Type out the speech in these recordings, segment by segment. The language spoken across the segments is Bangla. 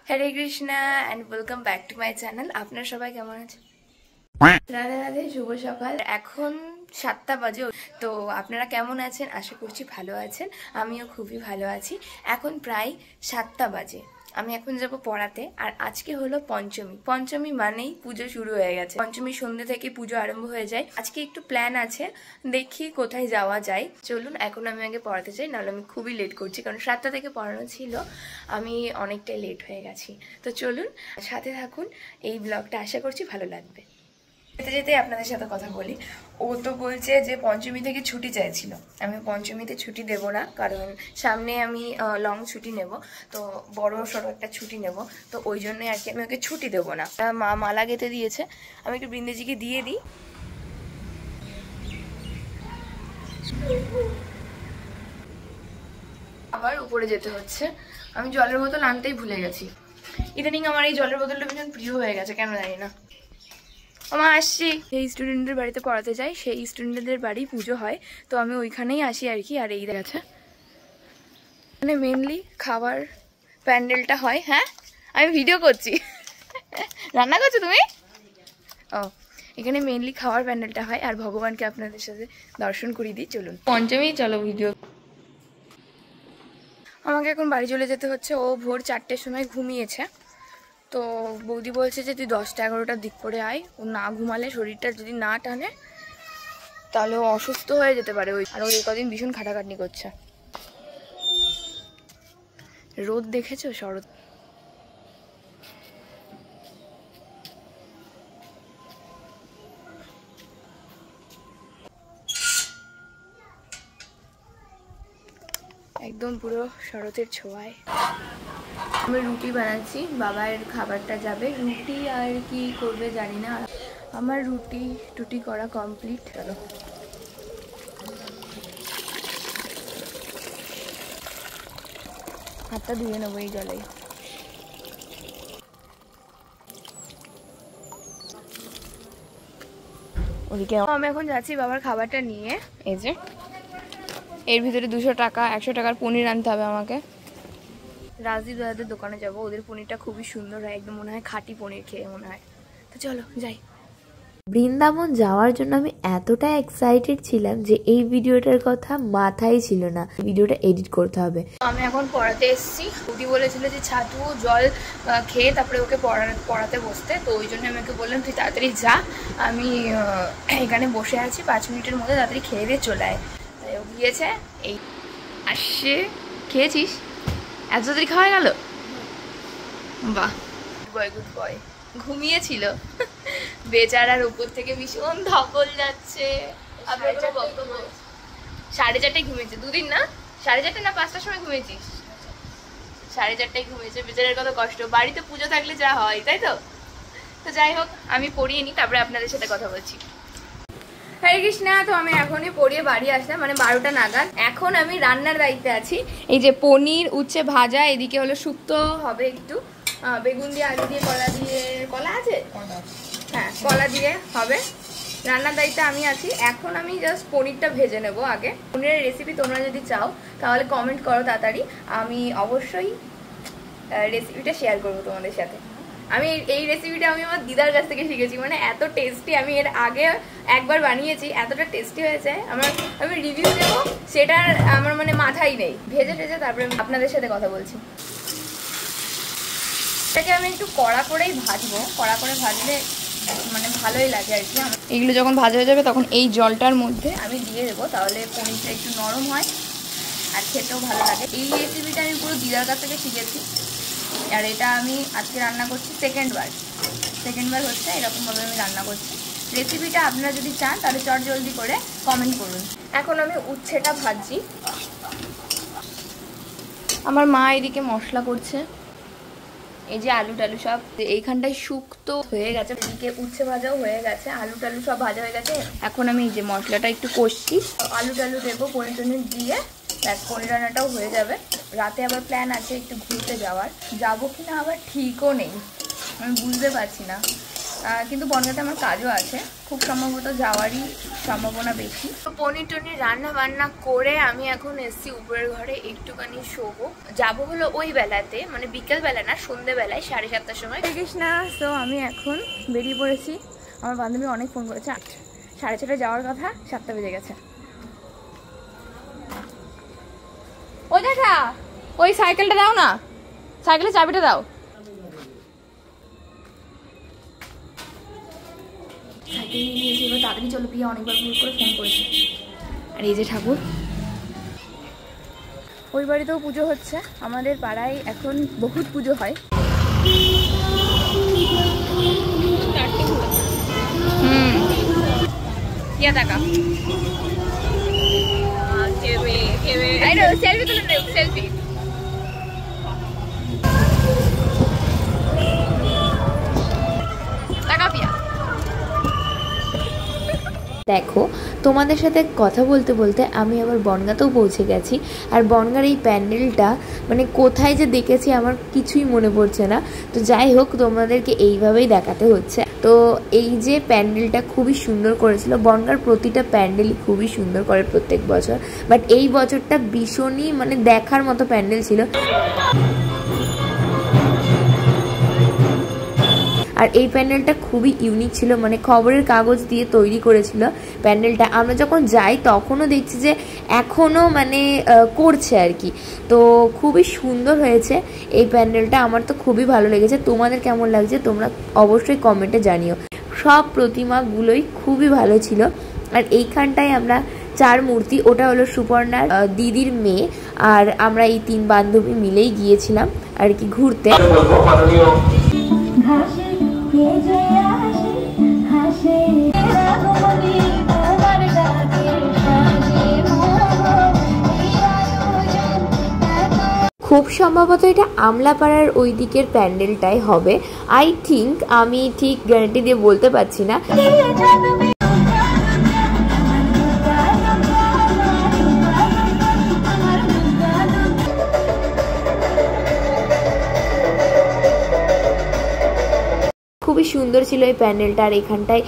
Hare Krishna and welcome back to my channel. আপনারা সবাই কেমন আছেন? রাধে রাধে, শুভ সকাল। এখন 7টা বাজে। তো আপনারা কেমন আছেন? আশা করছি ভালো আছেন। আমিও খুবই ভালো আছি। এখন প্রায় 7টা বাজে। আমি এখন যাব পড়াতে। আর আজকে হলো পঞ্চমী। পঞ্চমী মানেই পুজো শুরু হয়ে গেছে। পঞ্চমী সন্ধ্যে থেকে পুজো আরম্ভ হয়ে যায়। আজকে একটু প্ল্যান আছে, দেখি কোথায় যাওয়া যায়। চলুন, এখন আমি আগে পড়াতে চাই, নাহলে আমি খুবই লেট করছি, কারণ 7টা থেকে পড়ানো ছিল। আমি অনেকটাই লেট হয়ে গেছি। তো চলুন, সাথে থাকুন। এই ব্লগটা আশা করছি ভালো লাগবে। যেতে যেতে আপনাদের সাথে কথা বলি। ও তো বলছে যে পঞ্চমী থেকে ছুটি চাইছিল। আমি পঞ্চমীতে ছুটি দেব না, কারণ সামনে আমি লং ছুটি নেব, তো বড় সড়ো একটা ছুটি নেব। তো ওই জন্যই আর কি আমি ওকে ছুটি দেবো না। মা মালা গেঁথে দিয়েছে, আমি একটু বৃন্দেজিকে দিয়ে দিই। আবার উপরে যেতে হচ্ছে। আমি জলের বোতল আনতেই ভুলে গেছি। ইদানিং আমার এই জলের বোতলটা ভীষণ প্রিয় হয়ে গেছে, কেন জানি না। আমার আসছি, সেই স্টুডেন্টদের বাড়িতে পড়াতে যাই, সেই স্টুডেন্টদের বাড়ি পুজো হয়, তো আমি ওইখানেই আসি আর কি। আর এই গেছে মানে মেনলি খাবার প্যান্ডেলটা হয়। হ্যাঁ, আমি ভিডিও করছি। রান্না করছো তুমি? ও, এখানে মেনলি খাওয়ার প্যান্ডেলটা হয়, আর ভগবানকে আপনাদের সাথে দর্শন করিয়ে দিই। চলুন, পঞ্চমী, চলো ভিডিও। আমাকে এখন বাড়ি চলে যেতে হচ্ছে। ও ভোর 4টের সময় ঘুমিয়েছে। তো বৌদি বলছে যে তুই 10টা-11টার দিক করে আয়। ও না ঘুমালে, শরীরটা যদি না টানে, তাহলে ও অসুস্থ হয়ে যেতে পারে। আর ওই কদিন ভীষণ খাটাখাটনি করছে। রোদ দেখেছো? শরৎ। একদম পুরো শরতের ছোঁয়ায়। আমি রুটি বানাচ্ছি, বাবার খাবারটা যাবে। রুটি আর কি করবে জানি না। আমার রুটি টুটি করা কমপ্লিট। চলো, হাতটা ধুয়ে নেবো এই জলেই। ওদিকে আমি এখন যাচ্ছি বাবার খাবারটা নিয়ে। এই যে এর ভিতরে 200 টাকা, 100 টাকার পনির আনতে হবে আমাকে। রাজদীপ দাদাদের দোকানে যাব, ওদের পনিরটা খুবই সুন্দর হয়, একদম মনে হয় খাঁটি পনির খেয়ে মনে হয়। তো চলো যাই। বৃন্দাবন যাওয়ার জন্য আমি এতটা এক্সাইটেড ছিলাম যে এই ভিডিওটার কথা মাথায় ছিল না, ভিডিওটা এডিট করতে হবে। আমি এখন পড়াতে এসেছি। বৌদি বলেছিল যে ছাতু জল খেয়ে তারপরে ওকে পড়াতে বসতে, তো ওই জন্য আমি ওকে বললাম তুই তাড়াতাড়ি যা, আমি এখানে বসে আছি, 5 মিনিটের মধ্যে তাড়াতাড়ি খেয়ে দিয়ে চলে আয়। তাই ও গিয়েছে, এই আসছে। খেয়েছিস? এত তাড়াতাড়ি খাওয়া গেল? বাহ, গুড বয় গুড বয়। ঘুমিয়েছিল বেচারার, উপর থেকে ভীষণ ধকল যাচ্ছে। 4:30টায় ঘুমিয়েছে। দুদিন না, 4:30 না 5টার সময় ঘুমিয়েছিস? 4:30টায় ঘুমিয়েছে। বেচারার কত কষ্ট। বাড়িতে পুজো থাকলে যা হয়, তাই তো। তো যাই হোক, আমি পড়িয়ে নিই, তারপরে আপনাদের সাথে কথা বলছি। হরে কৃষ্ণা। তো আমি এখনই পড়িয়ে বাড়ি আসলাম, মানে 12টা নাগাদ। এখন আমি রান্নার দায়িত্বে আছি। এই যে পনির উচ্ছে ভাজা, এদিকে হলো শুক্তো হবে একটু, বেগুন দিয়ে, আলু দিয়ে, কলা দিয়ে। কলা আছে? হ্যাঁ, কলা দিয়ে হবে। রান্নার দায়িত্বে আমি আছি। এখন আমি জাস্ট পনিরটা ভেজে নেব আগে। পনিরের রেসিপি তোমরা যদি চাও তাহলে কমেন্ট করো তাড়াতাড়ি, আমি অবশ্যই রেসিপিটা শেয়ার করবো তোমাদের সাথে। আমি এই রেসিপিটা আমি আমার দিদার কাছ থেকে শিখেছি, মানে এত টেস্টি। আমি এর আগে একবার বানিয়েছি, এতটা টেস্টি হয়েছে আমার। আমি রিভিউ দেবো সেটার আমার মানে মাথায় নেই। ভেজে ভেজে তারপরে আপনাদের সাথে কথা বলছি। এটাকে আমি একটু কড়া করেই ভাজবো, কড়া করে ভাজলে মানে ভালোই লাগে আর কি। এগুলো যখন ভাজা হয়ে যাবে তখন এই জলটার মধ্যে আমি দিয়ে দেবো, তাহলে পনিরটা একটু নরম হয় আর খেতেও ভালো লাগে। এই রেসিপিটা আমি পুরো দিদার কাছ থেকে শিখেছি, আর এটা আমি আজকে রান্না করছি সেকেন্ডবার হচ্ছে এরকমভাবে আমি রান্না করছি। রেসিপিটা আপনারা যদি চান তাহলে চট জলদি করে কমেন্ট করুন। এখন আমি উচ্ছেটা ভাজছি। আমার মা এদিকে মশলা করছে। এই যে আলু টালু সব এইখানটায় শুক্তো হয়ে গেছে, এদিকে উচ্ছে ভাজাও হয়ে গেছে, আলু টালু সব ভাজা হয়ে গেছে। এখন আমি এই যে মশলাটা একটু কষছি, আলু টালু দেবো, পনির টনির দিয়ে ব্যাস পনির রান্নাটাও হয়ে যাবে। রাতে আবার প্ল্যান আছে একটু ঘুরতে যাওয়ার, যাবো কিনা আবার ঠিকও নেই, আমি বুঝতে পারছি না। কিন্তু বনগাঁতে আমার কাজও আছে, খুব সম্ভবত যাওয়ারই সম্ভাবনা বেশি। তো পনির টনির রান্না বান্না করে আমি এখন এসছি উপরের ঘরে, একটুখানি শোবো। যাবো হলো ওই বেলাতে, মানে বিকেলবেলা না, সন্ধ্যেবেলায় 7:30টার সময়। কৃষ্ণা, তো আমি এখন বেরিয়ে পড়েছি। আমার বান্ধবী অনেক ফোন করেছে, 6:30 যাওয়ার কথা, 7টা বেজে গেছে। ওই দেখা, ওই সাইকেলটা দাও না, সাইকেলের চাবিটা দাও। সাইকেল নিয়ে নিয়েছি, এবার তাড়াতাড়ি চলো, প্রিয়া অনেকবার ভুল করে ফোন করেছে। আর এই যে ঠাকুর, ওই বাড়িতেও পুজো হচ্ছে। আমাদের পাড়ায় এখন বহুত পুজো হয়। ইয়া টাকা সেলফি তুলে নেব, সেলফি। দেখো, তোমাদের সাথে কথা বলতে বলতে আমি আবার বনগাঁতেও পৌঁছে গেছি। আর বনগাঁর এই প্যান্ডেলটা মানে কোথায় যে দেখেছি আমার কিছুই মনে পড়ছে না। তো যাই হোক, তোমাদেরকে এইভাবেই দেখাতে হচ্ছে। তো এই যে প্যান্ডেলটা খুবই সুন্দর করেছিল। বনগাঁর প্রতিটা প্যান্ডেলই খুবই সুন্দর করে প্রত্যেক বছর, বাট এই বছরটা ভীষণই মানে দেখার মতো প্যান্ডেল ছিল। আর এই প্যান্ডেলটা খুবই ইউনিক ছিল, মানে খবরের কাগজ দিয়ে তৈরি করেছিল প্যান্ডেলটা। আমরা যখন যাই তখনও দেখছি যে এখনও মানে করছে আর কি। তো খুবই সুন্দর হয়েছে এই প্যান্ডেলটা, আমার তো খুবই ভালো লেগেছে। তোমাদের কেমন লাগছে তোমরা অবশ্যই কমেন্টে জানিও। সব প্রতিমাগুলোই খুবই ভালো ছিল। আর এইখানটায় আমরা 4 মূর্তি, ওটা হলো সুপর্ণার দিদির মেয়ে, আর আমরা এই 3 বান্ধবী মিলেই গিয়েছিলাম আর কি ঘুরতে। খুব সম্ভবত এটা আমলাপাড়ার ওই দিকের প্যান্ডেলটাই হবে, আই থিঙ্ক। আমি ঠিক গ্যারান্টি দিয়ে বলতে পারছি না। খুবই সুন্দর ছিল এই প্যান্ডেলটা। আর এখানটায়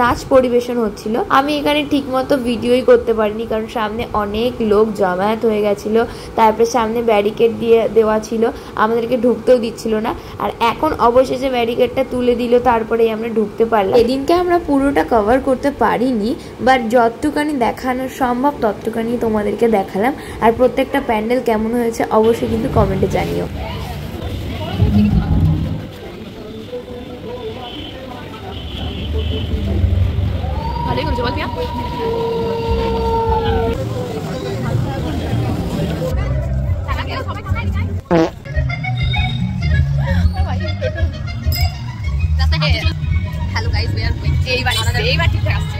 নাচ পরিবেশন হচ্ছিল। আমি এখানে ঠিকমতো ভিডিওই করতে পারিনি, কারণ সামনে অনেক লোক জমায়েত হয়ে গেছিল। তারপরে সামনে ব্যারিকেড দিয়ে দেওয়া ছিল, আমাদেরকে ঢুকতেও দিচ্ছিল না। আর এখন অবশেষে ব্যারিকেডটা তুলে দিল, তারপরেই আমরা ঢুকতে পারলাম। এদিনকে আমরা পুরোটা কভার করতে পারিনি, বাট যতটুকানি দেখানো সম্ভব ততটুকানি তোমাদেরকে দেখালাম। আর প্রত্যেকটা প্যান্ডেল কেমন হয়েছে অবশ্যই কিন্তু কমেন্টে জানিও। ভালোই করেছো বল Priya. Hello guys, we are going. এইবার ঠিকঠাক আসছে।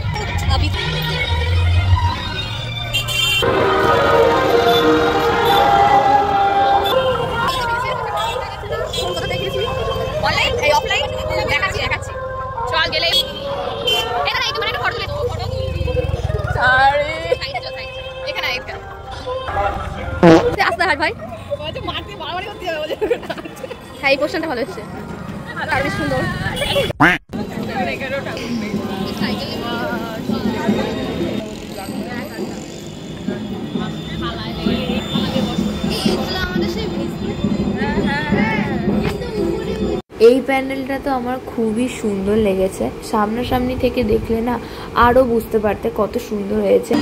অনলাইন এই অফলাইন দেখাচ্ছি চল গেলে এখানে একটু একটা ফটো তুলে সরি এখানে আস্তে হাট ভাই মারতে মারামারি করতে হবে। হ্যাঁ, এই পোর্শনটা ভালো হচ্ছে, আর বেশ সুন্দর। এই প্যান্ডেলটা তো আমার খুবই সুন্দর লেগেছে। সামনাসামনি থেকে দেখলে না আরো বুঝতে পারতে কত সুন্দর হয়েছে।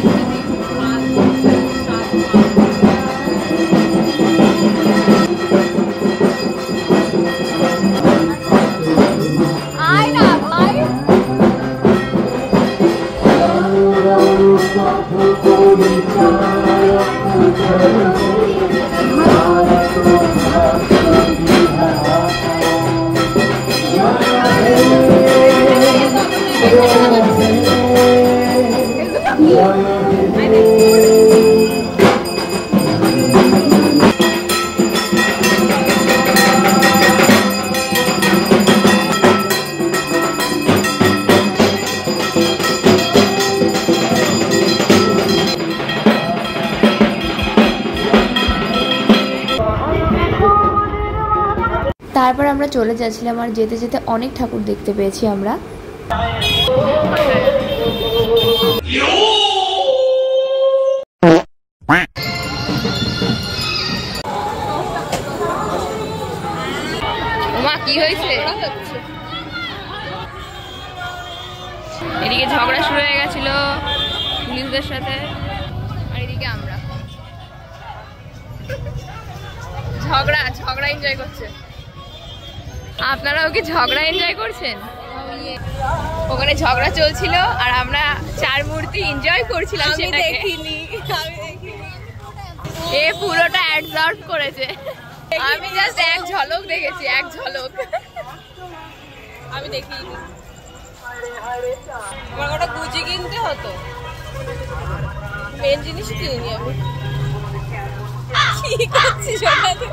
তারপর আমরা চলে যাচ্ছিলাম, আর যেতে যেতে অনেক ঠাকুর দেখতে পেয়েছি আমরা। মা কি হয়েছে? এদিকে ঝগড়া শুরু হয়ে গেছিল পুলিশদের সাথে, আর এদিকে আমরা ঝগড়া এনজয় করছে। আপনারাও কি ঝগড়া এনজয় করছেন? ওখানে ঝগড়া চলছিল আর আমরা চার মূর্তি এনজয় করছিলাম। সেটা দেখিনি, এ পুরোটা অ্যাবজর্ব করেছে। আমি জাস্ট এক ঝলক দেখেছি, এক ঝলক। আমি দেখিনি। আমার ওটা গুজি কিনতে হতো, মেন জিনিস কিনিনি আমি। কি করছিস ওটাতে?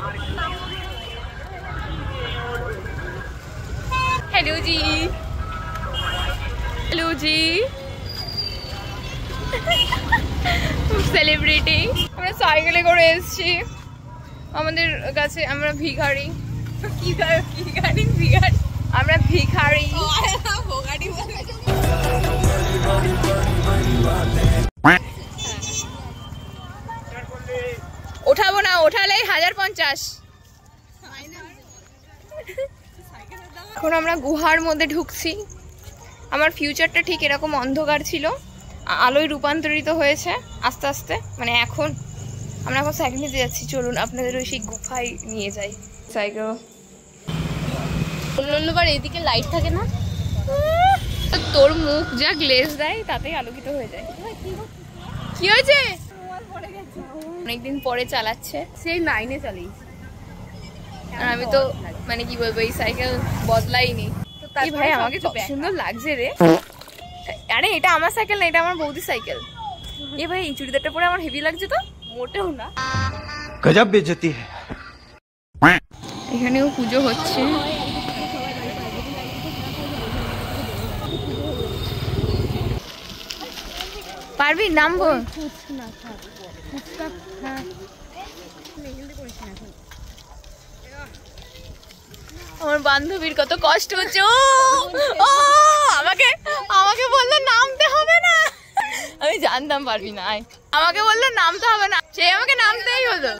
हेलो जी, हेलो जी, সেলিব্রিটি। আমরা সাইকেলে করে এসেছি, আমাদের কাছে আমরা ভিখারি। কি ভিখারি? ভিখারি আমরা ভিখারি। ওঠাবো না, ওঠালে 1050। এখন আমরা গুহার মধ্যে ঢুকছি। আমার ফিউচারটা ঠিক এরকম অন্ধকার ছিল, আলোয় রূপান্তরিত হয়েছে আস্তে আস্তে। মানে এখন আমরা সাইকেল নিতে যাচ্ছি। চলুন আপনাদের ওই সেই গুহায় নিয়ে যাই। সাইকেল অন্যবার এইদিকে লাইট থাকে না, তোর মুখ যা গ্লেজ দেয় তাতেই আলোকিত হয়ে যায়। কি হয়েছে? অনেকদিন পরে চালাচ্ছে, সেই 9-এ চালিয়েছি। আর আমি তো মানে কি বলবো, এই সাইকেল বদলাইনি। ভাই আমাকে কত সুন্দর লাগছে রে। আরে এটা আমার সাইকেল না, এটা আমার বৌদির সাইকেল। এ ভাই এই চুড়িদারটা পরে আমার হেভি লাগছে তো। মোটেও না, গজব বেজতি। এখানেও পুজো হচ্ছে। পারবি নামবো? আমার বান্ধবীর কত কষ্ট হচ্ছে। ও আমাকে বললো নামতে হবে না। আমি জানতাম পারবি না। আমাকে বললো নামতে হবে না, সে আমাকে নামতেই হলো।